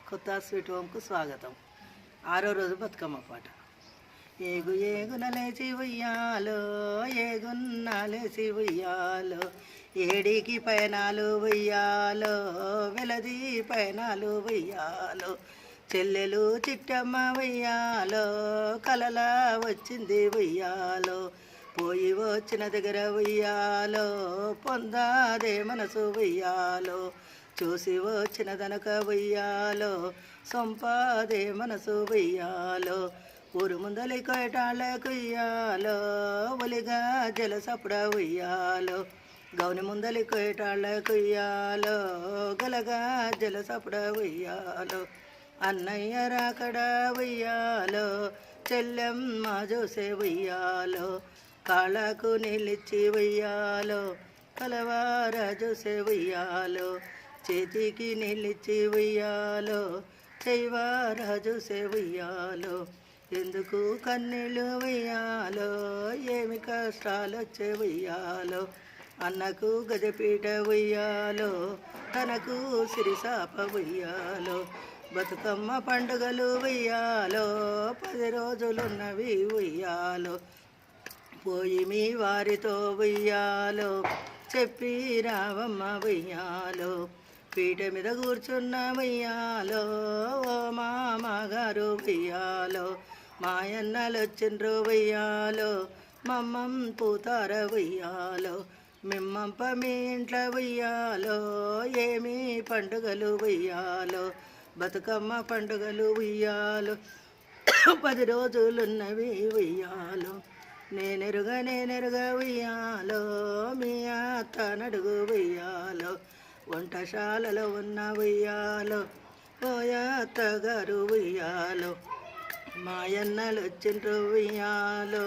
కొత్త స్వీట్ హోమ్కు స్వాగతం. 6వ రోజు బతుకమ్మ పాట. ఏగు ఏగున లేచి ఉయ్యాలో, ఏగున్న లేచి ఉయ్యాలో, ఏడికి పయనాలు ఉయ్యాలో, వెలది పయనాలు ఉయ్యాలో, చెల్లెలు చిట్టమ్మ ఉయ్యాలో, కలలా వచ్చింది ఉయ్యాలో, పోయి వచ్చిన దగ్గర ఉయ్యాలో, పొందాదే మనసు ఉయ్యాలో, చూసి వచ్చిన దనక ఉయ్యాలో, సొంపాదే మనసు ఉయ్యాలో, ఊరు ముందలి కోయటాళ్ళకు ఉయ్యాలో, ఒలిగా జలసపుడ ఉయ్యాలో, గౌని ముందలి కోయటాళ్ళకు ఉయ్యాలో, గలగా జలసపుడ ఉయ్యాలో, అన్నయ్య రాకడ ఉయ్యాలో, చెల్లెమ్మ చూసే ఉయ్యాలో, కాళ్ళకు నీళ్ళిచ్చి ఉయ్యాలో, కలవార చూసే ఉయ్యాలో, చేతికి నీళ్ళిచ్చి ఉయ్యాలో, చెయ్యవార చూసే ఉయ్యాలో, ఎందుకు కన్నీళ్ళు ఉయ్యాలో, ఏమి కష్టాలు వచ్చే ఉయ్యాలో, అన్నకు గజపీట ఉయ్యాలో, తనకు సిరిసాప ఉయ్యాలో, బతుకమ్మ పండుగలు ఉయ్యాలో, 10 రోజులున్నవి ఉయ్యాలో, పోయి మీ వారితో ఉయ్యాలో, చెప్పి రావమ్మ ఉయ్యాలో, పీట మీద కూర్చున్న ఉయ్యాలో, ఓ మామగారు ఉయ్యాలో, మాయన్నలు వచ్చిండ్రు ఉయ్యాలో, మమ్మం పూతార ఉయ్యాలో, మిమ్మంప మీ ఇంట్లో ఉయ్యాలో, ఏమి పండుగలు ఉయ్యాలో, బతుకమ్మ పండుగలు ఉయ్యాలో, 10 రోజులున్నవి ఉయ్యాలో, నేనెరుగా ఉయ్యాలో, మీ అత్త నడుగు ఉయ్యాలో, వంటశాలలో ఉన్న ఉయ్యాలో, ఓ అత్తగారు ఉయ్యాలో, మాయన్నలు వచ్చిండ్రు ఉయ్యాలో,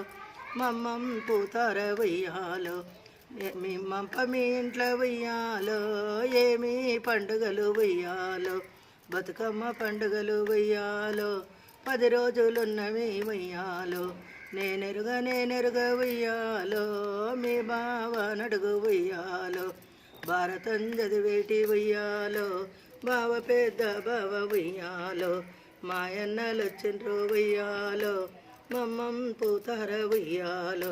మమ్మం పూతార ఉయ్యాలో, మిమ్మంప మీ ఇంట్లో ఉయ్యాలో, ఏమి పండుగలు ఉయ్యాలో, బతుకమ్మ పండుగలు ఉయ్యాలో, 10 రోజులున్నవి ఉయ్యాలో, నేనెరుగా ఉయ్యాలో, మీ బావ నడుగు ఉయ్యాలో, భారతం చదివేటి ఉయ్యాలో, బావ పెద్ద బావ ఉయ్యాలో, మాయన్నలు వచ్చిండ్రు ఉయ్యాలో, మమ్మం పూతార ఉయ్యాలో,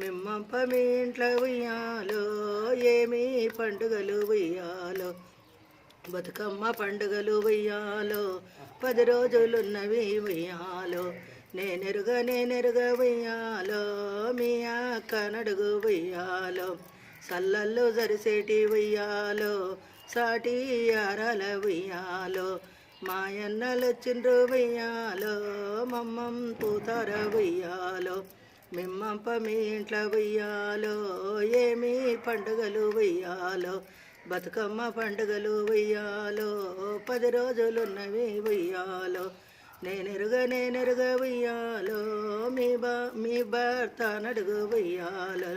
మిమ్మంప మీ ఇంట్లో ఉయ్యాలో, ఏమి పండుగలు ఉయ్యాలో, బతుకమ్మ పండుగలు ఉయ్యాలో, 10 రోజులున్నవి ఉయ్యాలో, నేనెరుగా ఉయ్యాలో, మీ అక్క నడుగు ఉయ్యాలో, సల్లల్లో జరిసేటి ఉయ్యాలో, సాటి ఆరాల ఉయ్యాలో, మాయన్నలు వచ్చిండ్రు ఉయ్యాలో, మమ్మం పూతార ఉయ్యాలో, మిమ్మంప మీ ఇంట్లో ఉయ్యాలో, ఏమి పండుగలు ఉయ్యాలో, బతుకమ్మ పండుగలు ఉయ్యాలో, 10 రోజులున్నవి ఉయ్యాలో, నేనెరుగా ఉయ్యాలో, మీ భర్త నడుగు ఉయ్యాలో,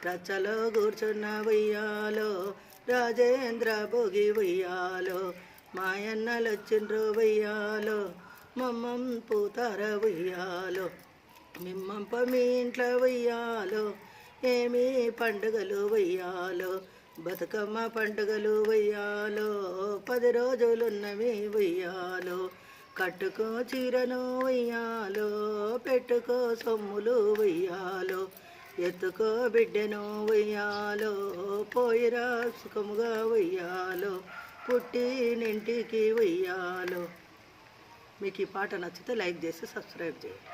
రచ్చలో కూర్చున్న ఉయ్యాలో, రాజేంద్ర భోగి ఉయ్యాలో, మాయన్నలు వచ్చిండ్రు ఉయ్యాలో, మమ్మం పూతార ఉయ్యాలో, మిమ్మంప మీ ఇంట్లో ఉయ్యాలో, ఏమి పండుగలు ఉయ్యాలో, బతుకమ్మ పండుగలు ఉయ్యాలో, 10 రోజులున్నవి ఉయ్యాలో, కట్టుకో చీరను ఉయ్యాలో, పెట్టుకో సొమ్ములు ఉయ్యాలో, ఎత్తుకో బిడ్డను ఉయ్యాలో, పోయిరా సుఖముగా ఉయ్యాలో, పుట్టినింటికి ఉయ్యాలో. మీకు ఈ పాట నచ్చితే లైక్ చేసి సబ్స్క్రైబ్ చేయండి.